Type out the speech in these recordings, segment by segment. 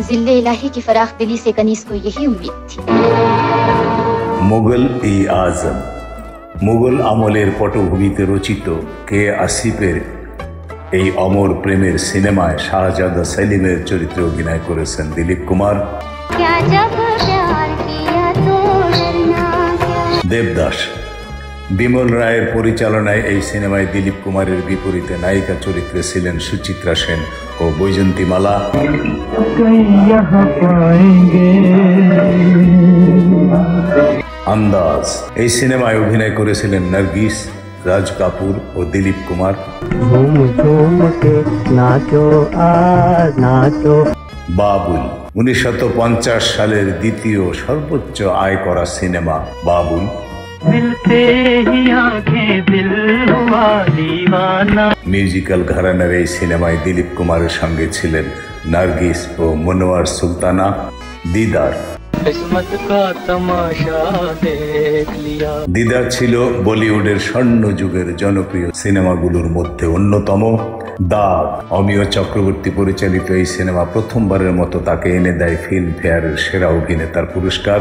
जिल्ले इलाही की फराख दिली से कनीज को यही उम्मीद थी। मुगल-ए-आजम मुगल আমলের পটভূমিতে রচিত কে আসিফের এই অমর প্রেমের সিনেমায় শাহজাদা সেলিমের চরিত্রে অভিনয় করেছেন দিলীপ কুমার। দেবদাস বিমল রায়ের পরিচালনায় এই সিনেমায় দিলীপ কুমারের বিপরীতে নায়িকা চরিত্রে ছিলেন সুচিত্রা সেন ও বৈজন্তী মালা। আন্দাজ এই সিনেমায় অভিনয় করেছিলেন নার্গিস, রাজ কাপুর ও দিলীপ কুমার। বাবুল 1950 সালের দ্বিতীয় সর্বোচ্চ আয় করা সিনেমা বাবুল। মিউজিক্যাল ঘরানার এই সিনেমায় দিলীপ কুমারের সঙ্গে ছিলেন নার্গিস ও মনোয়ার সুলতানা। দিদার দিদার ছিল বলিউডের স্বর্ণ যুগের জনপ্রিয় সিনেমাগুলোর মধ্যে অন্যতম। দাগ অমিয় চক্রবর্তী পরিচালিত এই সিনেমা প্রথমবারের মতো তাকে এনে দেয় ফিল্মফেয়ারের সেরা অভিনেতার পুরস্কার।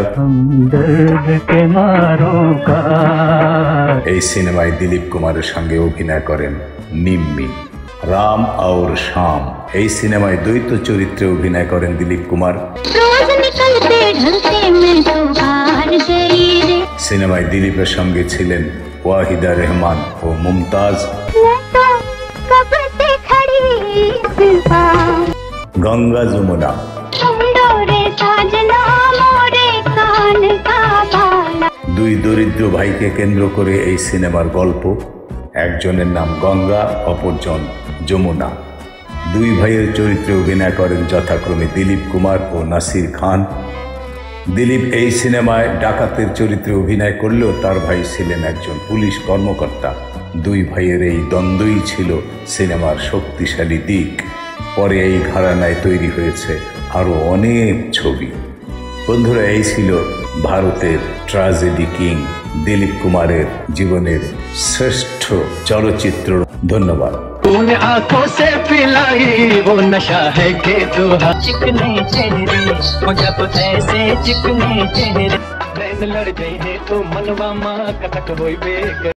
এই সিনেমায় দিলীপ কুমারের সঙ্গে অভিনয় করেন নিম্মি। রাম और শ্যাম এই সিনেমায় দ্বৈত চরিত্রে অভিনয় করেন দিলীপ কুমার। সিনেমায় দিলীপের সঙ্গে ছিলেন ওয়াহিদা রহমান ও মুমতাজ। গঙ্গা যমুনা দুই দরিদ্র ভাইকে কেন্দ্র করে এই সিনেমার গল্প। একজনের নাম গঙ্গা, অপরজন যমুনা। দুই ভাইয়ের চরিত্রে অভিনয় করেন যথাক্রমে দিলীপ কুমার ও নাসির খান। দিলীপ এই সিনেমায় ডাকাতের চরিত্রে অভিনয় করলেও তার ভাই ছিলেন একজন পুলিশ কর্মকর্তা। দুই ভাইয়ের এই দ্বন্দ্বই ছিল সিনেমার শক্তিশালী দিক। পরে এই ঘরানায় তৈরি হয়েছে আরও অনেক ছবি। বন্ধুরা, এই ছিল ভারতের ট্র্যাজেডি কিং দিলীপ কুমারের জীবনের শ্রেষ্ঠ চলচ্চিত্র। ধন্যবাদ। आंखों से पिलाई वो नशा है के तो चिकने चेहरे जब ऐसे चिकने चेहरे लड़ गए हैं तो मनवा माँ कटक होई बे।